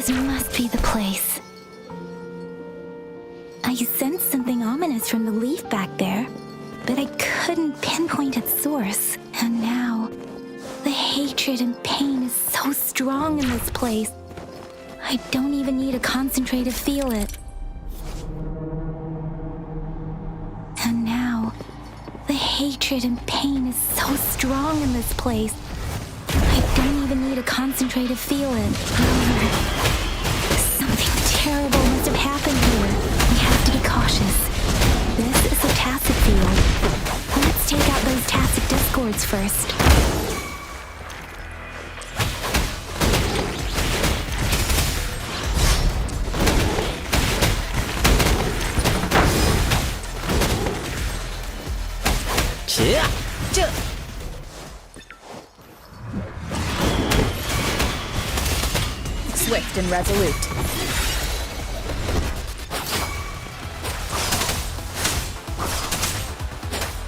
This must be the place. I sensed something ominous from the leaf back there, but I couldn't pinpoint its source. And now, the hatred and pain is so strong in this place. I don't even need to concentrate to feel it. And now, the hatred and pain is so strong in this place. I don't even need to concentrate to feel it. Something terrible must have happened here. We have to be cautious. This is a tacit field. Let's take out those tacit discords first. Swift and resolute.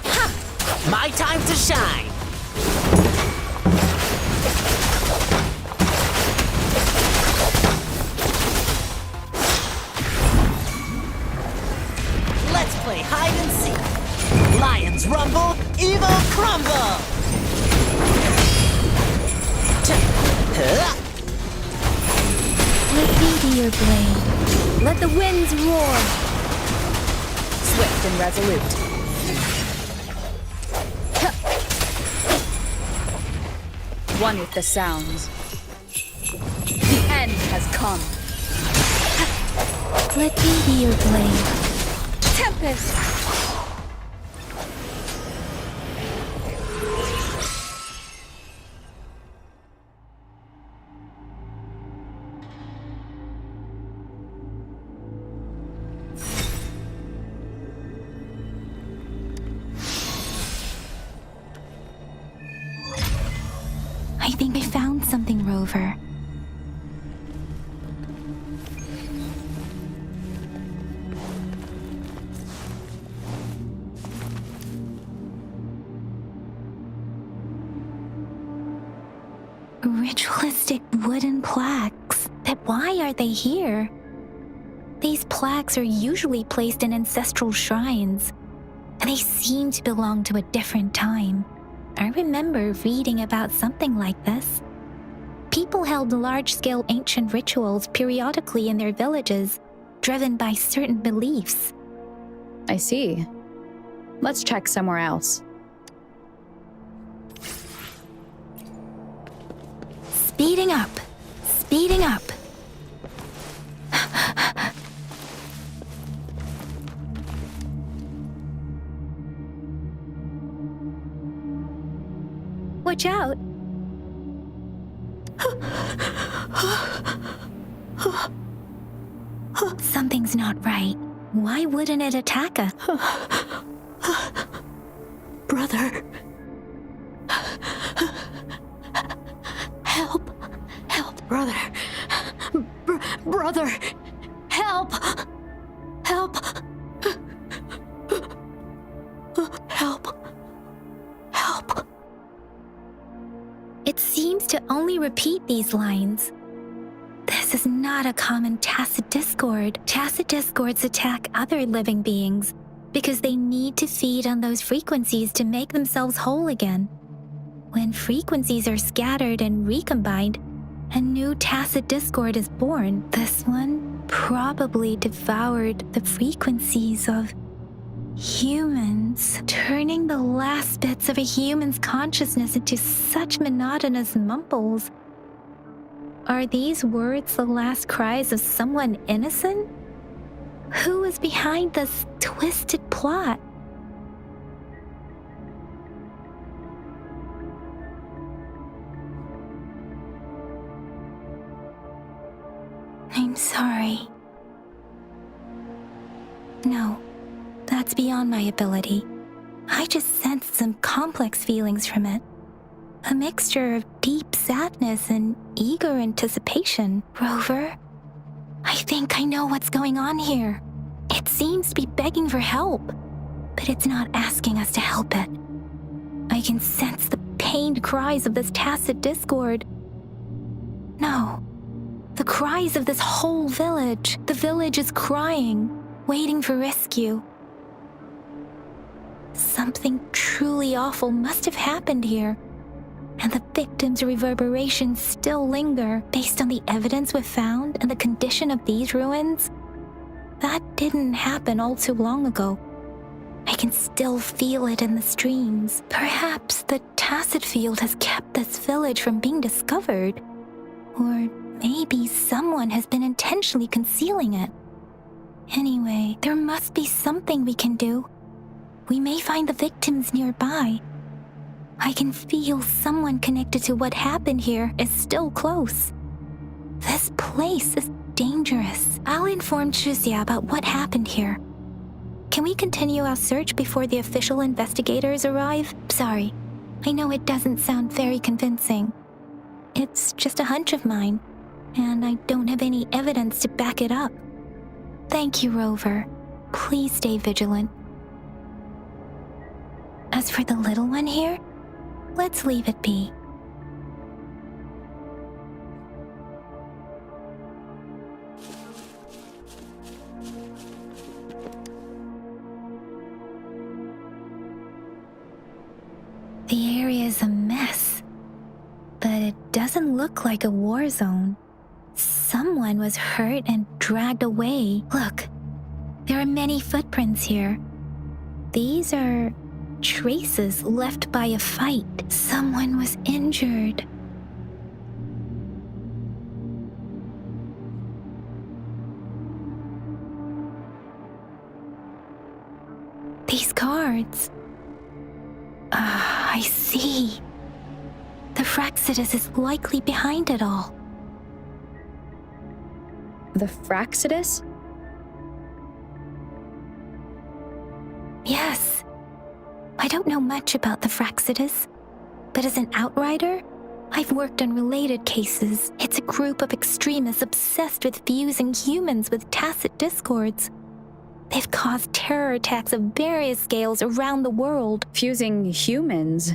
Ha! My time to shine! Let's play hide and seek. Lions rumble, evil crumble! Let me be your blade. Let the winds roar. Swift and resolute. One with the sounds. The end has come. Let me be your blade. Tempest! I think I found something, Rover. Ritualistic wooden plaques. But why are they here? These plaques are usually placed in ancestral shrines, and they seem to belong to a different time. I remember reading about something like this. People held large-scale ancient rituals periodically in their villages, driven by certain beliefs. I see. Let's check somewhere else. Speeding up! Speeding up! Watch out! Something's not right. Why wouldn't it attack us? Brother. Help. Help, brother. Brother. Help. Help. Help. Help. It seems to only repeat these lines. This is not a common tacit discord. Tacit discords attack other living beings because they need to feed on those frequencies to make themselves whole again. When frequencies are scattered and recombined, a new tacit discord is born. This one probably devoured the frequencies of humans, turning the last bits of a human's consciousness into such monotonous mumbles. Are these words the last cries of someone innocent? Who is behind this twisted plot? I'm sorry. No, that's beyond my ability. I just sensed some complex feelings from it. A mixture of deep sadness and eager anticipation. Rover, I think I know what's going on here. It seems to be begging for help, but it's not asking us to help it. I can sense the pained cries of this tacit discord. No, the cries of this whole village. The village is crying, waiting for rescue. Something truly awful must have happened here, and the victims' reverberations still linger. Based on the evidence we've found and the condition of these ruins, that didn't happen all too long ago. I can still feel it in the streams. Perhaps the tacit field has kept this village from being discovered. Or maybe someone has been intentionally concealing it. Anyway, there must be something we can do. We may find the victims nearby. I can feel someone connected to what happened here is still close. This place is dangerous. I'll inform Chuzia about what happened here. Can we continue our search before the official investigators arrive? Sorry, I know it doesn't sound very convincing. It's just a hunch of mine, and I don't have any evidence to back it up. Thank you, Rover. Please stay vigilant. As for the little one here, let's leave it be. The area is a mess, but it doesn't look like a war zone. Someone was hurt and dragged away. Look, there are many footprints here. These are traces left by a fight. Someone was injured. These cards. I see. The Fraxidus is likely behind it all. The Fraxidus? Yes. I don't know much about the Fraxidus, but as an outrider, I've worked on related cases. It's a group of extremists obsessed with fusing humans with tacit discords. They've caused terror attacks of various scales around the world. Fusing humans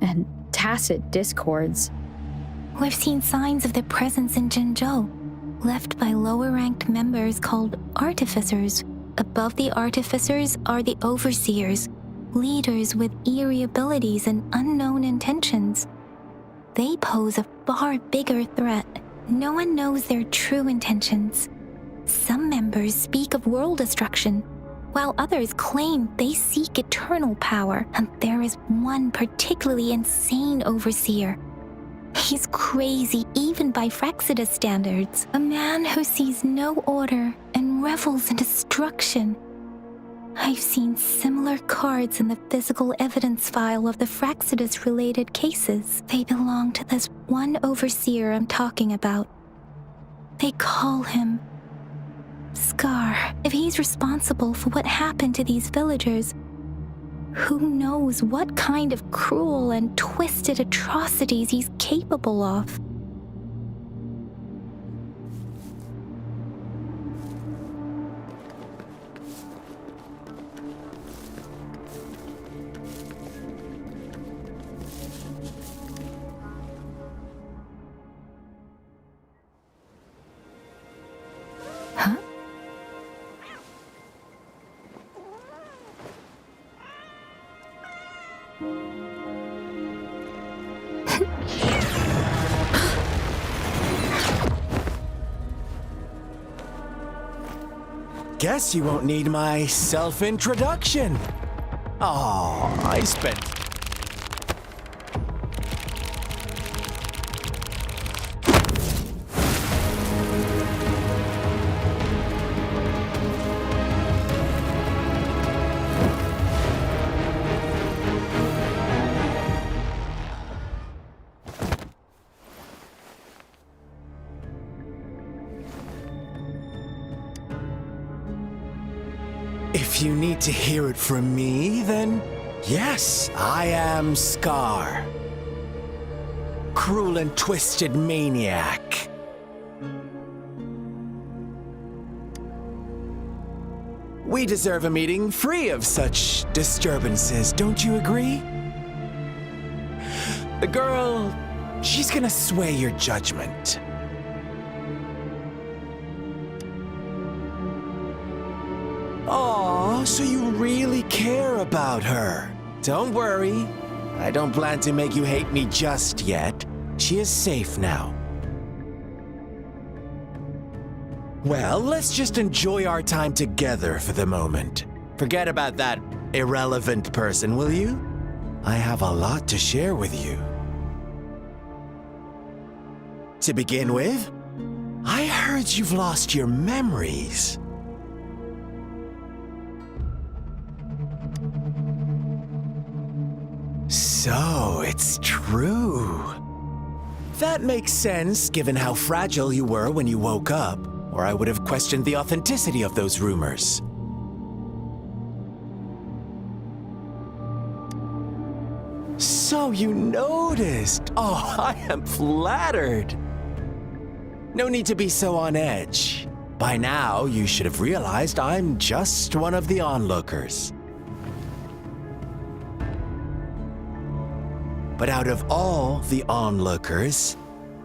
and tacit discords. We've seen signs of their presence in Jinzhou, left by lower-ranked members called artificers. Above the artificers are the overseers, leaders with eerie abilities and unknown intentions. They pose a far bigger threat. No one knows their true intentions. Some members speak of world destruction, while others claim they seek eternal power, and there is one particularly insane overseer. He's crazy even by Fraxidus standards, a man who sees no order and revels in destruction. I've seen similar cards in the physical evidence file of the Fraxidus-related cases. They belong to this one overseer I'm talking about. They call him Scar. If he's responsible for what happened to these villagers, who knows what kind of cruel and twisted atrocities he's capable of? Huh? Guess you won't need my self-introduction. Oh, I spent... If you need to hear it from me, then yes, I am Scar. Cruel and twisted maniac. We deserve a meeting free of such disturbances, don't you agree? The girl, she's gonna sway your judgment. Oh, so you really care about her. Don't worry. I don't plan to make you hate me just yet. She is safe now. Well, let's just enjoy our time together for the moment. Forget about that irrelevant person, will you? I have a lot to share with you. To begin with, I heard you've lost your memories. So, it's true. That makes sense, given how fragile you were when you woke up, or I would have questioned the authenticity of those rumors. So you noticed. Oh, I am flattered. No need to be so on edge. By now, you should have realized I'm just one of the onlookers. But out of all the onlookers,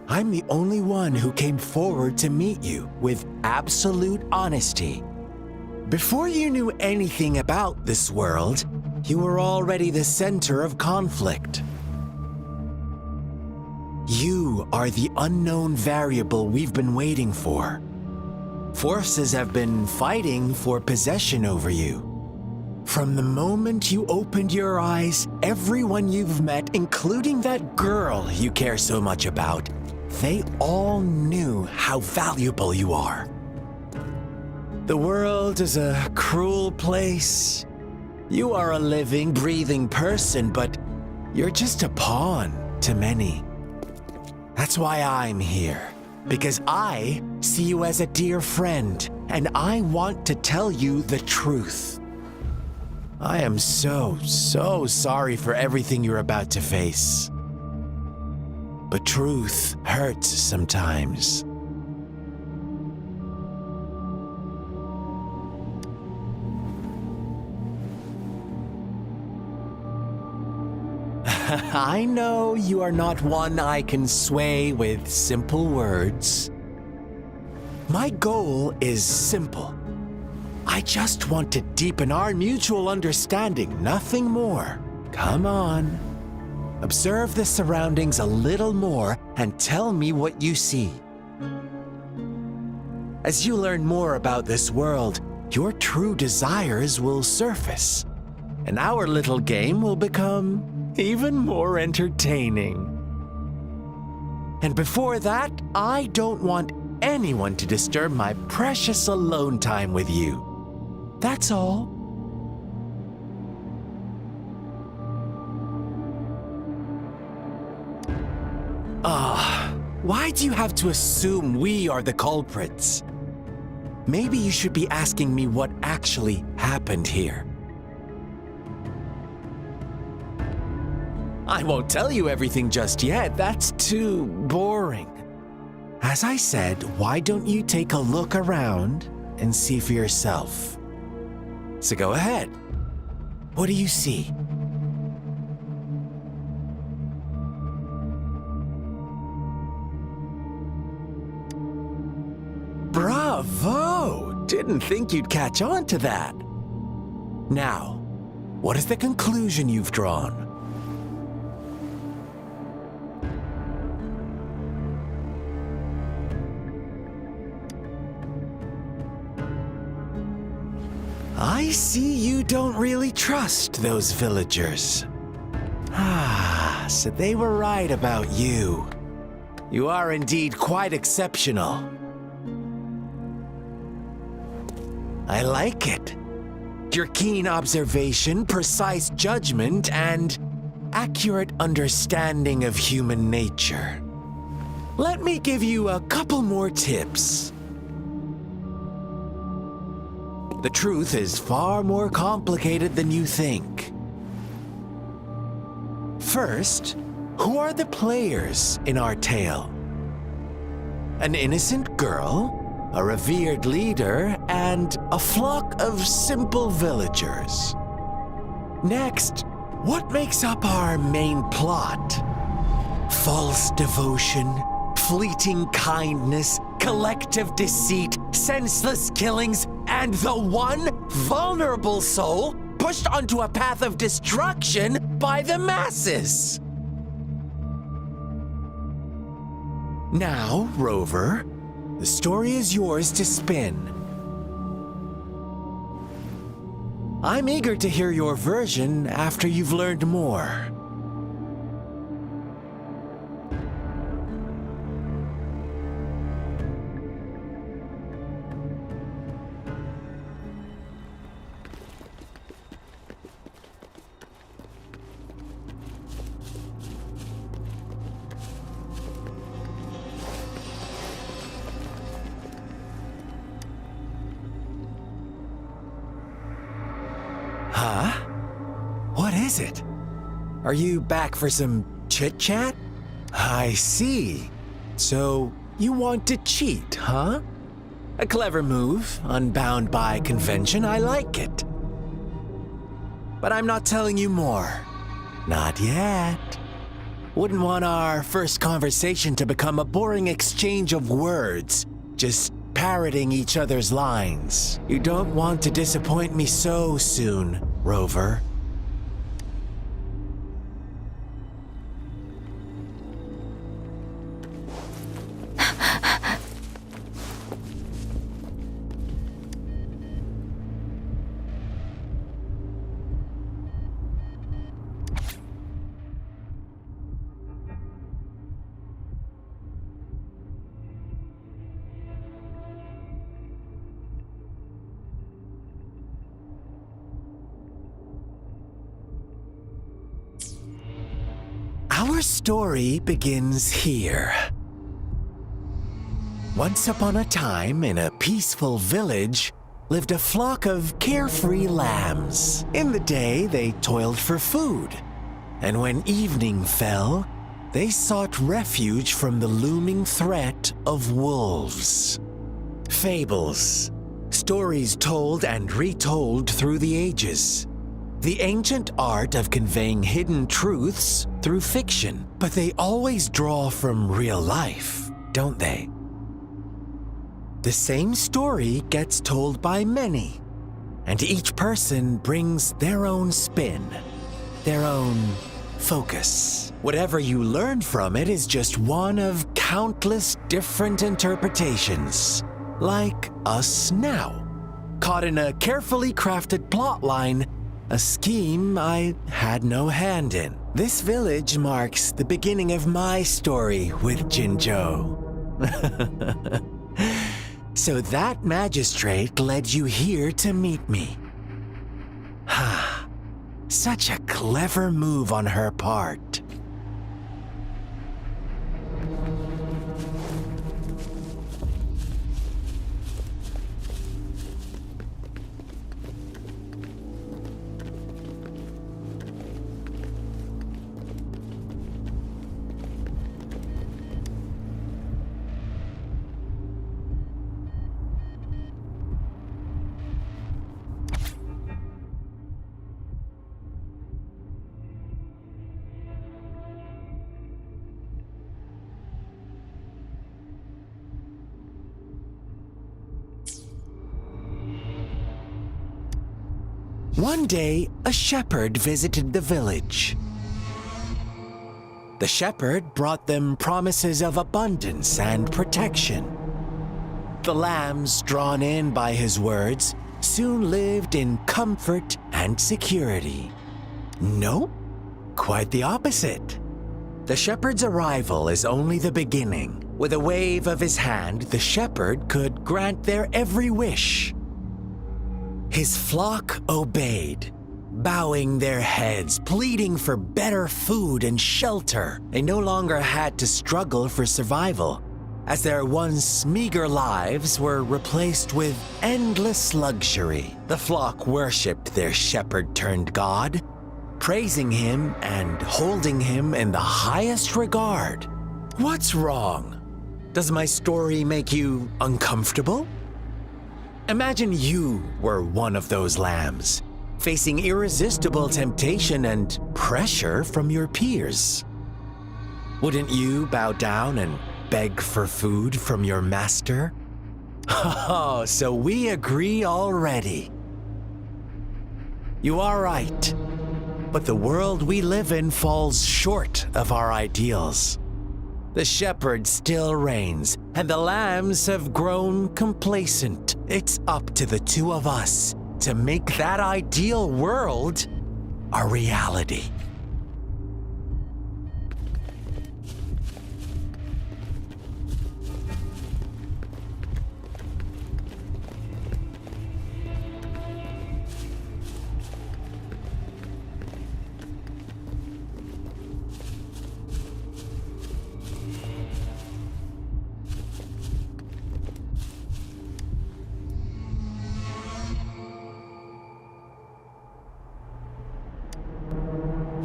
I'm the only one who came forward to meet you with absolute honesty. Before you knew anything about this world, you were already the center of conflict. You are the unknown variable we've been waiting for. Forces have been fighting for possession over you. From the moment you opened your eyes, everyone you've met, including that girl you care so much about, they all knew how valuable you are. The world is a cruel place. You are a living, breathing person, but you're just a pawn to many. That's why I'm here, because I see you as a dear friend, and I want to tell you the truth. I am so sorry for everything you're about to face. But truth hurts sometimes. I know you are not one I can sway with simple words. My goal is simple. I just want to deepen our mutual understanding, nothing more. Come on. Observe the surroundings a little more and tell me what you see. As you learn more about this world, your true desires will surface, and our little game will become even more entertaining. And before that, I don't want anyone to disturb my precious alone time with you. That's all. Why do you have to assume we are the culprits? Maybe you should be asking me what actually happened here. I won't tell you everything just yet. That's too boring. As I said, why don't you take a look around and see for yourself? So go ahead. What do you see? Bravo! Didn't think you'd catch on to that. Now, what is the conclusion you've drawn? I see you don't really trust those villagers. So they were right about you. You are indeed quite exceptional. I like it. Your keen observation, precise judgment, and accurate understanding of human nature. Let me give you a couple more tips. The truth is far more complicated than you think. First, who are the players in our tale? An innocent girl, a revered leader, and a flock of simple villagers. Next, what makes up our main plot? False devotion, fleeting kindness, collective deceit, senseless killings, and the one vulnerable soul pushed onto a path of destruction by the masses. Now, Rover, the story is yours to spin. I'm eager to hear your version after you've learned more. Huh? What is it? Are you back for some chit-chat? I see. So, you want to cheat, huh? A clever move, unbound by convention, I like it. But I'm not telling you more. Not yet. Wouldn't want our first conversation to become a boring exchange of words, just parroting each other's lines. You don't want to disappoint me so soon, Rover. Our story begins here. Once upon a time, in a peaceful village, lived a flock of carefree lambs. In the day, they toiled for food, and when evening fell, they sought refuge from the looming threat of wolves. Fables, stories told and retold through the ages. The ancient art of conveying hidden truths through fiction, but they always draw from real life, don't they? The same story gets told by many, and each person brings their own spin, their own focus. Whatever you learn from it is just one of countless different interpretations, like us now, caught in a carefully crafted plotline, a scheme I had no hand in. This village marks the beginning of my story with Jinzhou. So that magistrate led you here to meet me. Ha! Such a clever move on her part. One day, a shepherd visited the village. The shepherd brought them promises of abundance and protection. The lambs, drawn in by his words, soon lived in comfort and security. Nope, quite the opposite. The shepherd's arrival is only the beginning. With a wave of his hand, the shepherd could grant their every wish. His flock obeyed, bowing their heads, pleading for better food and shelter. They no longer had to struggle for survival, as their once meager lives were replaced with endless luxury. The flock worshipped their shepherd-turned-god, praising him and holding him in the highest regard. What's wrong? Does my story make you uncomfortable? Imagine you were one of those lambs, facing irresistible temptation and pressure from your peers. Wouldn't you bow down and beg for food from your master? Oh, so we agree already. You are right. But the world we live in falls short of our ideals. The shepherd still reigns, and the lambs have grown complacent. It's up to the two of us to make that ideal world a reality.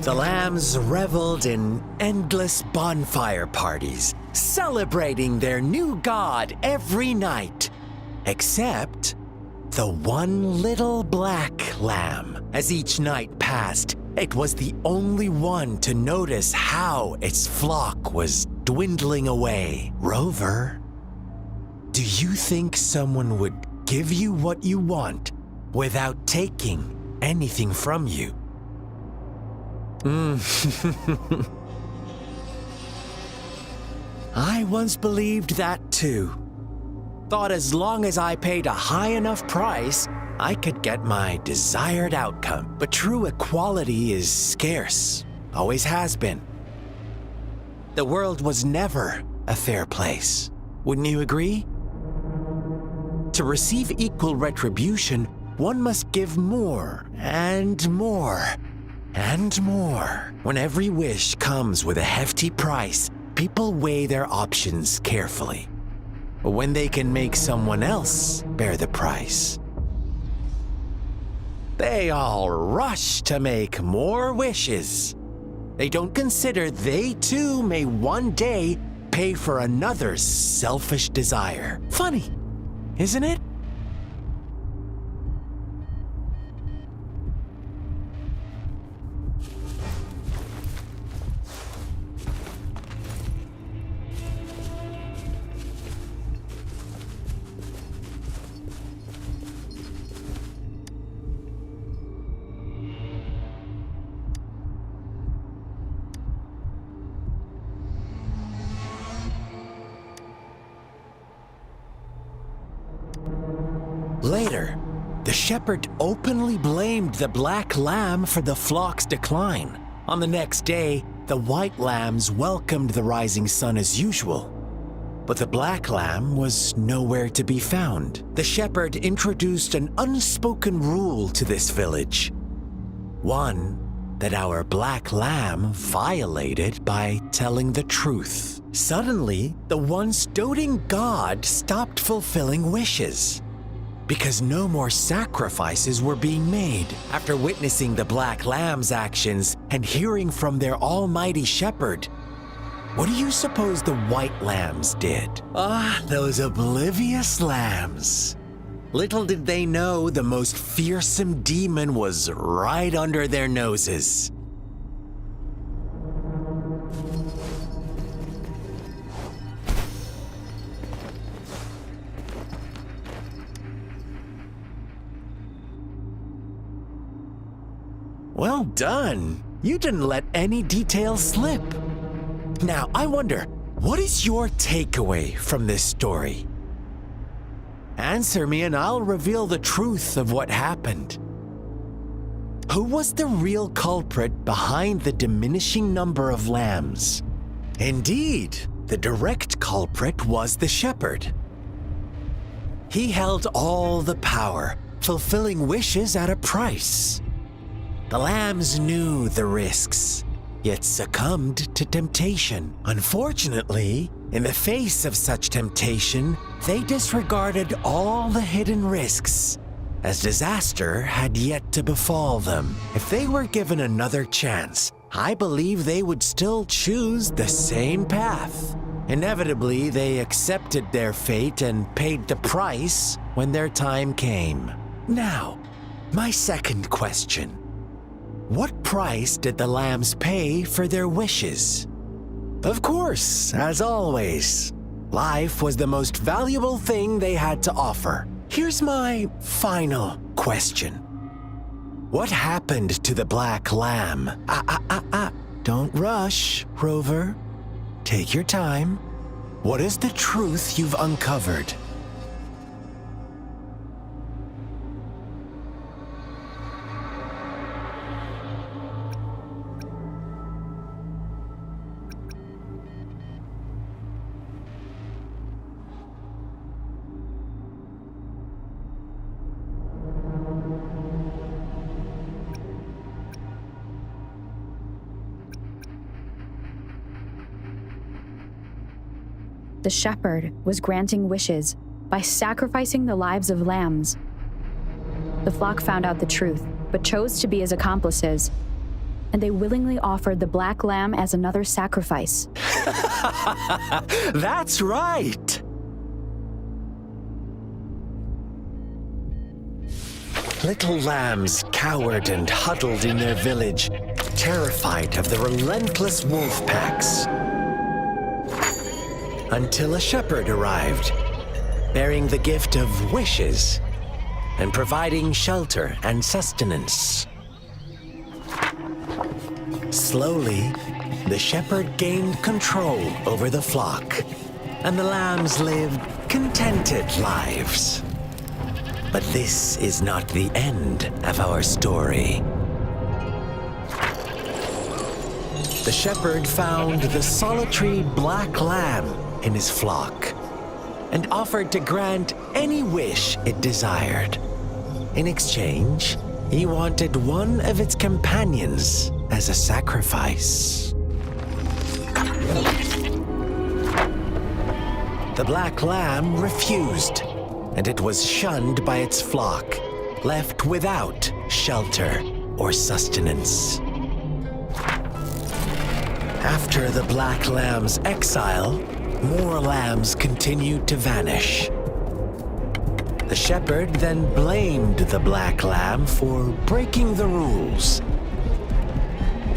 The lambs reveled in endless bonfire parties, celebrating their new god every night. Except the one little black lamb. As each night passed, it was the only one to notice how its flock was dwindling away. Rover, do you think someone would give you what you want without taking anything from you? I once believed that too. Thought as long as I paid a high enough price, I could get my desired outcome. But true equality is scarce, always has been. The world was never a fair place. Wouldn't you agree? To receive equal retribution, one must give more and more. And more. When every wish comes with a hefty price, people weigh their options carefully. But when they can make someone else bear the price, they all rush to make more wishes. They don't consider they too may one day pay for another's selfish desire. Funny, isn't it? Later, the shepherd openly blamed the black lamb for the flock's decline. On the next day, the white lambs welcomed the rising sun as usual. But the black lamb was nowhere to be found. The shepherd introduced an unspoken rule to this village. One that our black lamb violated by telling the truth. Suddenly, the once doting god stopped fulfilling wishes, because no more sacrifices were being made. After witnessing the black lamb's actions and hearing from their almighty shepherd, what do you suppose the white lambs did? Those oblivious lambs. Little did they know the most fearsome demon was right under their noses. Well done. You didn't let any details slip. Now, I wonder, what is your takeaway from this story? Answer me and I'll reveal the truth of what happened. Who was the real culprit behind the diminishing number of lambs? Indeed, the direct culprit was the shepherd. He held all the power, fulfilling wishes at a price. The lambs knew the risks, yet succumbed to temptation. Unfortunately, in the face of such temptation, they disregarded all the hidden risks, as disaster had yet to befall them. If they were given another chance, I believe they would still choose the same path. Inevitably, they accepted their fate and paid the price when their time came. Now, my second question. What price did the lambs pay for their wishes? Of course, as always, Life was the most valuable thing they had to offer. Here's my final question. What happened to the black lamb? Don't rush, Rover. Take your time. What is the truth you've uncovered? The shepherd was granting wishes by sacrificing the lives of lambs. The flock found out the truth, but chose to be his accomplices, and they willingly offered the black lamb as another sacrifice. That's right! Little lambs cowered and huddled in their village, terrified of the relentless wolf packs. Until a shepherd arrived, bearing the gift of wishes and providing shelter and sustenance. Slowly, the shepherd gained control over the flock, and the lambs lived contented lives. But this is not the end of our story. The shepherd found the solitary black lamb in his flock and offered to grant any wish it desired. In exchange, he wanted one of its companions as a sacrifice. The black lamb refused, and it was shunned by its flock, left without shelter or sustenance. After the black lamb's exile, more lambs continued to vanish. The shepherd then blamed the black lamb for breaking the rules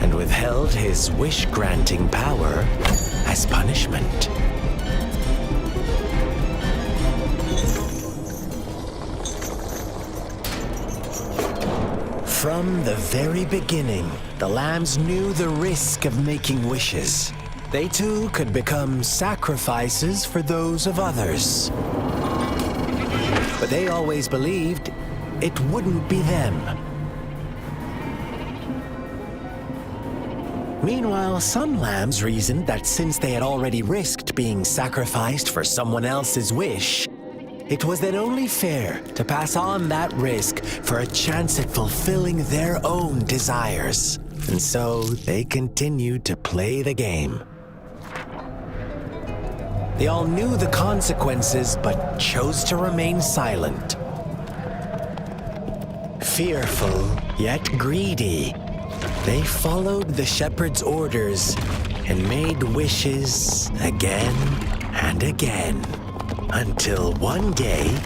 and withheld his wish-granting power as punishment. From the very beginning, the lambs knew the risk of making wishes. They too could become sacrifices for those of others. But they always believed it wouldn't be them. Meanwhile, some lambs reasoned that since they had already risked being sacrificed for someone else's wish, it was then only fair to pass on that risk for a chance at fulfilling their own desires. And so they continued to play the game. They all knew the consequences, but chose to remain silent. Fearful, yet greedy, they followed the shepherd's orders and made wishes again and again, until one day,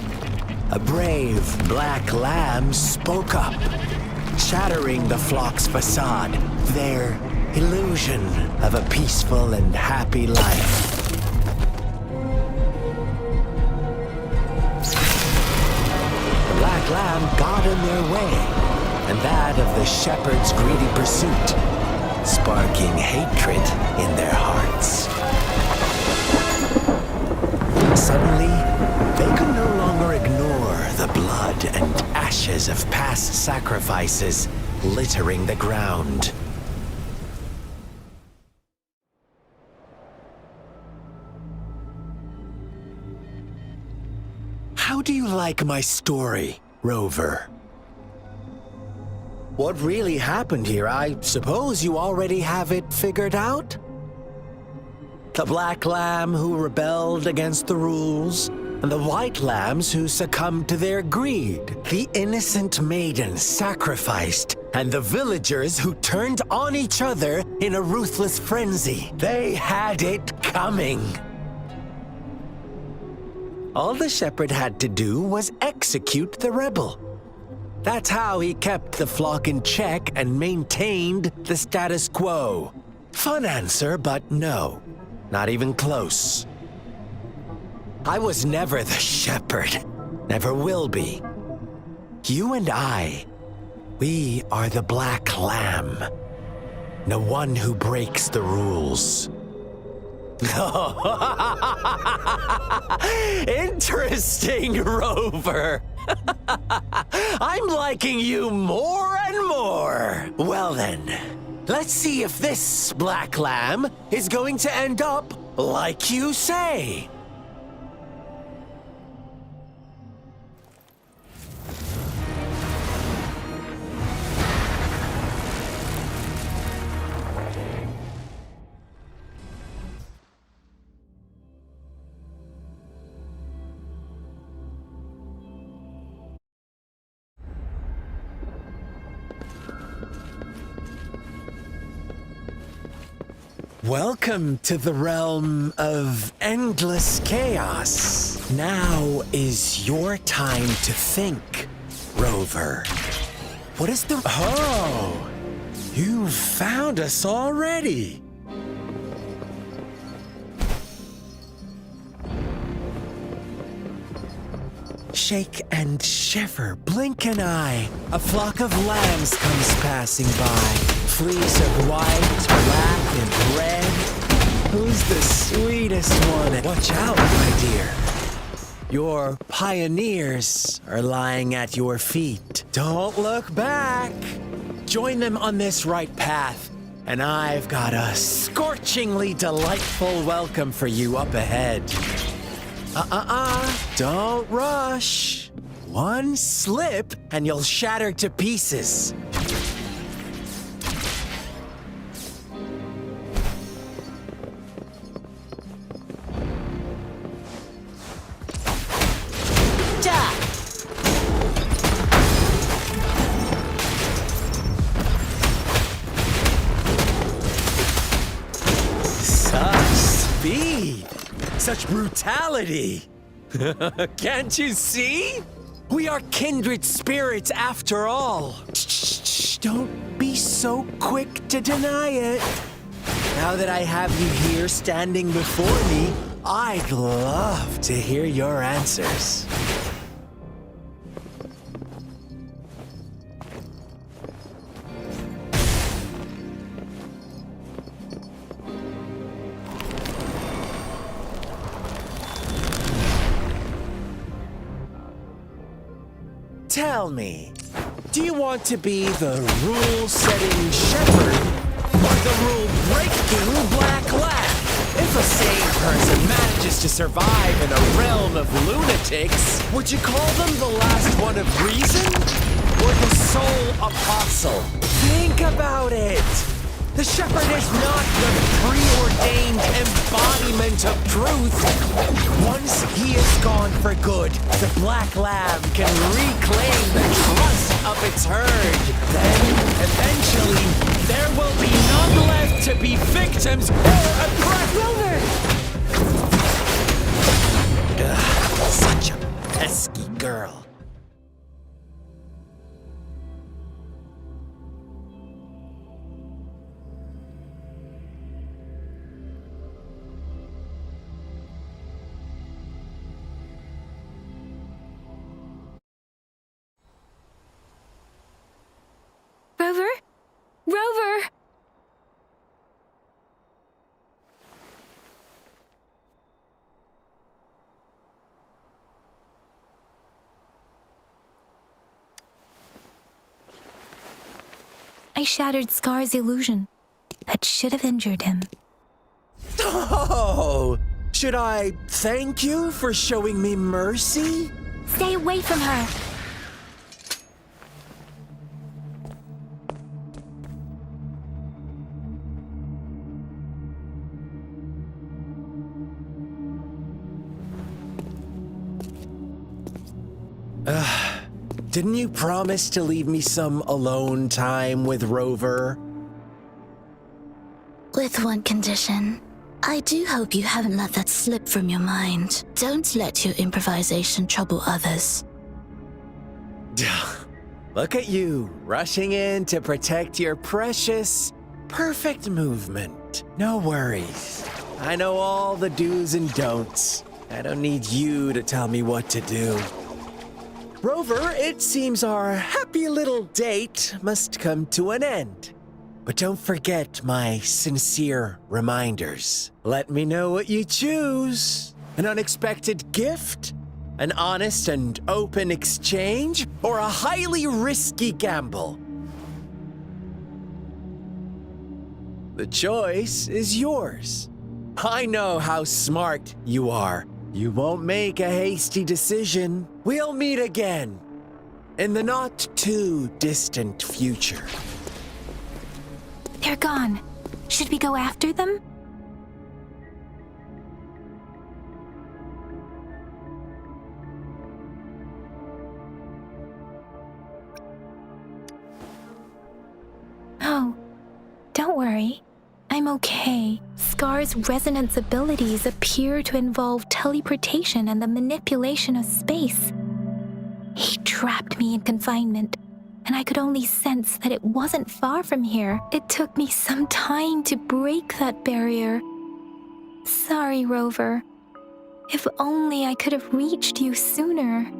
a brave black lamb spoke up, shattering the flock's facade, their illusion of a peaceful and happy life. The lamb got in their way, and that of the shepherd's greedy pursuit, sparking hatred in their hearts. Suddenly, they could no longer ignore the blood and ashes of past sacrifices littering the ground. How do you like my story, Rover? What really happened here? I suppose you already have it figured out? The black lamb who rebelled against the rules, and the white lambs who succumbed to their greed. The innocent maiden sacrificed, and the villagers who turned on each other in a ruthless frenzy. They had it coming. All the shepherd had to do was execute the rebel. That's how he kept the flock in check and maintained the status quo. Fun answer, but no, not even close. I was never the shepherd. Never will be. You and I, we are the Black Lamb. The one who breaks the rules. Interesting, Rover. I'm liking you more and more. Well then, let's see if this Black Lamb is going to end up like you say. Welcome to the realm of endless chaos. Now is your time to think, Rover. What is the... Oh! You found us already! Shake and shiver, blink an eye. A flock of lambs comes passing by. Fleece of white, black, and red. Who's the sweetest one? Watch out, my dear. Your pioneers are lying at your feet. Don't look back. Join them on this right path, and I've got a scorchingly delightful welcome for you up ahead. Don't rush. One slip, and you'll shatter to pieces. Such brutality! Can't you see? We are kindred spirits after all. Shh, don't be so quick to deny it. Now that I have you here standing before me, I'd love to hear your answers. Tell me, do you want to be the rule-setting shepherd or the rule-breaking black lamb? If a sane person manages to survive in a realm of lunatics, would you call them the last one of reason or the sole apostle? Think about it. The shepherd is not the preordained embodiment of truth. Once he is gone for good, the black lamb can reclaim the trust of its herd. Then, eventually, there will be none left to be victims or oppressed. Such a pesky girl. Rover? Rover! I shattered Scar's illusion. That should have injured him. Oh! Should I thank you for showing me mercy? Stay away from her! Didn't you promise to leave me some alone time with Rover? With one condition. I do hope you haven't let that slip from your mind. Don't let your improvisation trouble others. Look at you, rushing in to protect your precious, perfect movement. No worries. I know all the do's and don'ts. I don't need you to tell me what to do. Rover, it seems our happy little date must come to an end. But don't forget my sincere reminders. Let me know what you choose. An unexpected gift? An honest and open exchange? Or a highly risky gamble? The choice is yours. I know how smart you are. You won't make a hasty decision. We'll meet again in the not too distant future. They're gone. Should we go after them? Oh, don't worry. I'm okay. Scar's resonance abilities appear to involve teleportation and the manipulation of space. He trapped me in confinement, and I could only sense that it wasn't far from here. It took me some time to break that barrier. Sorry, Rover. If only I could have reached you sooner.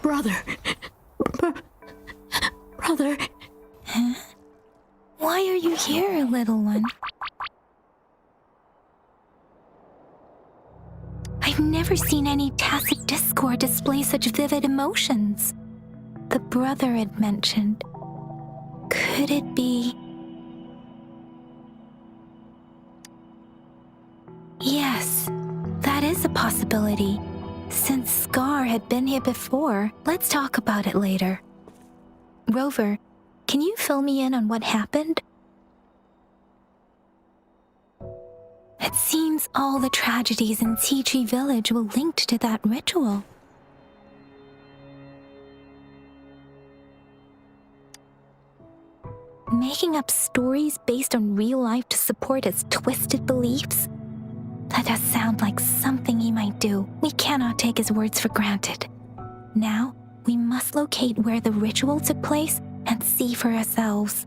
Brother. Huh? Why are you here, little one? I've never seen any tacit discord display such vivid emotions. The brother had mentioned. Could it be? Yes, that is a possibility. Since Scar had been here before, let's talk about it later. Rover, can you fill me in on what happened? It seems all the tragedies in Tea Tree Village were linked to that ritual. Making up stories based on real life to support his twisted beliefs? That does sound like something he might do. We cannot take his words for granted. Now, we must locate where the ritual took place and see for ourselves.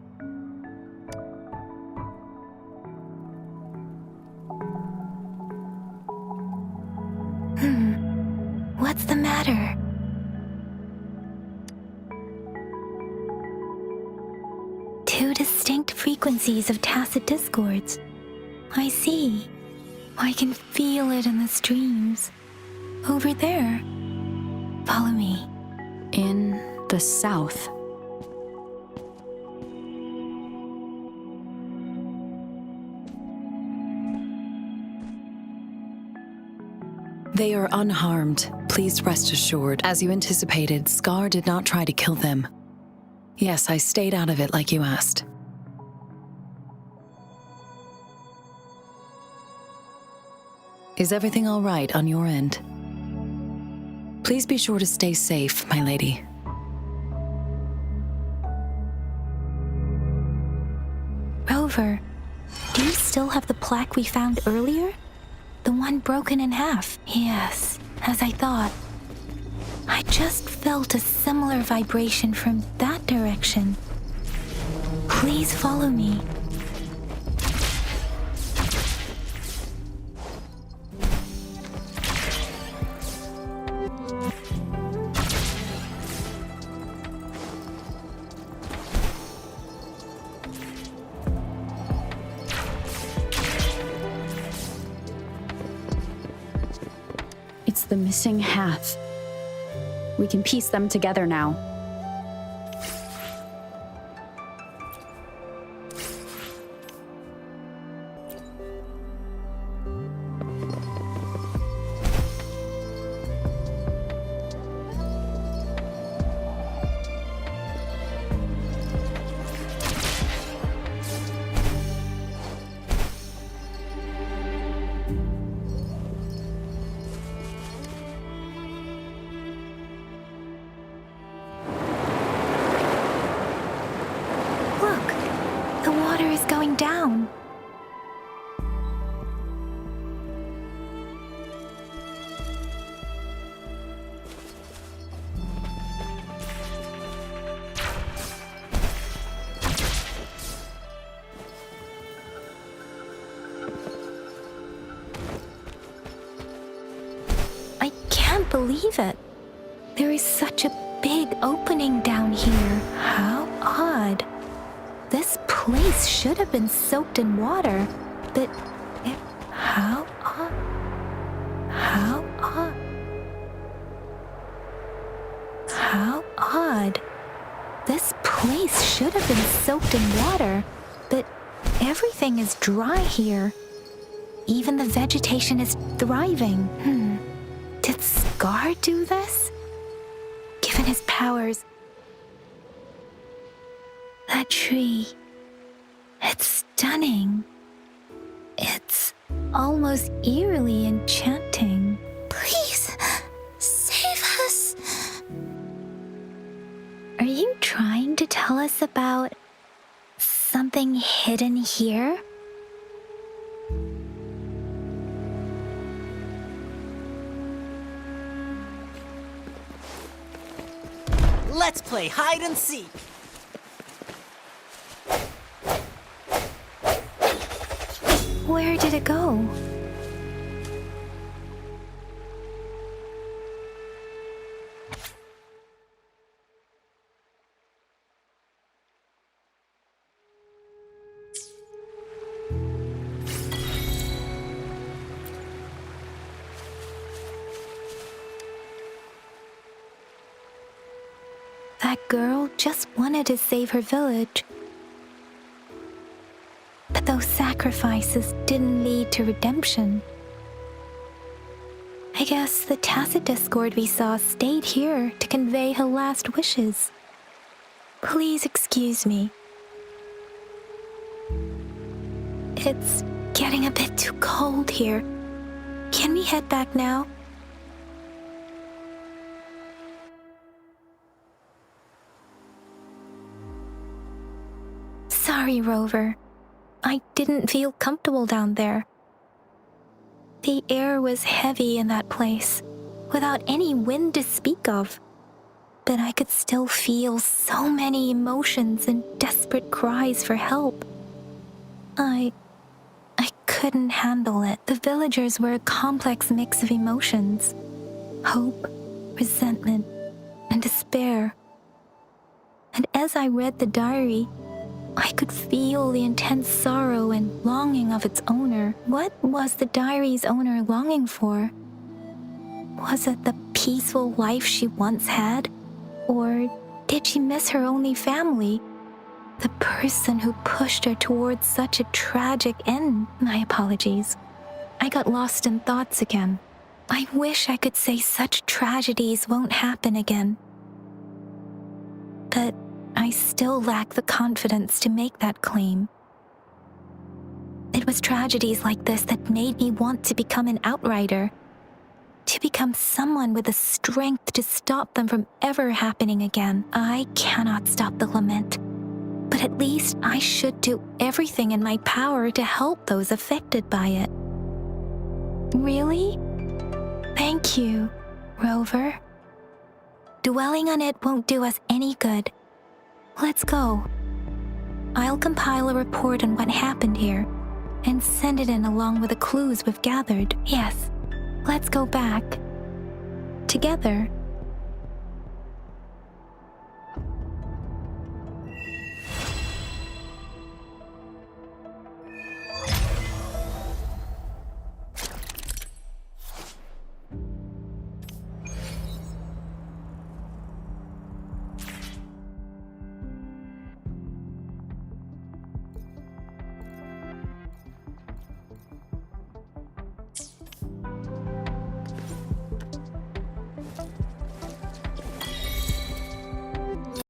What's the matter? Two distinct frequencies of tacit discords. I see. I can feel it in the streams. Over there. Follow me. In the south. They are unharmed. Please rest assured. As you anticipated, Scar did not try to kill them. Yes, I stayed out of it like you asked. Is everything all right on your end? Please be sure to stay safe, my lady. Rover, do you still have the plaque we found earlier? The one broken in half. Yes, as I thought. I just felt a similar vibration from that direction. Please follow me. It's the missing half. We can piece them together now. I can't believe it. There is such a big opening down here. How odd. This place should have been soaked in water, but how odd. How odd. How odd. This place should have been soaked in water, but everything is dry here. Even the vegetation is thriving. Did Scar do this? Given his powers. That tree. It's stunning. It's almost eerily enchanting. Please, save us. Are you trying to tell us about something hidden here? Let's play hide and seek. Where did it go? That girl just wanted to save her village. But those sacrifices didn't lead to redemption. I guess the tacit discord we saw stayed here to convey her last wishes. Please excuse me. It's getting a bit too cold here. Can we head back now? Sorry, Rover. I didn't feel comfortable down there. The air was heavy in that place, without any wind to speak of. But I could still feel so many emotions and desperate cries for help. I couldn't handle it. The villagers were a complex mix of emotions. Hope, resentment, and despair. And as I read the diary, I could feel the intense sorrow and longing of its owner. What was the diary's owner longing for? Was it the peaceful life she once had? Or did she miss her only family? The person who pushed her towards such a tragic end? My apologies. I got lost in thoughts again. I wish I could say such tragedies won't happen again. But I still lack the confidence to make that claim. It was tragedies like this that made me want to become an outrider, to become someone with the strength to stop them from ever happening again. I cannot stop the lament, but at least I should do everything in my power to help those affected by it. Really? Thank you, Rover. Dwelling on it won't do us any good. Let's go. I'll compile a report on what happened here and send it in along with the clues we've gathered. Yes, let's go back. Together.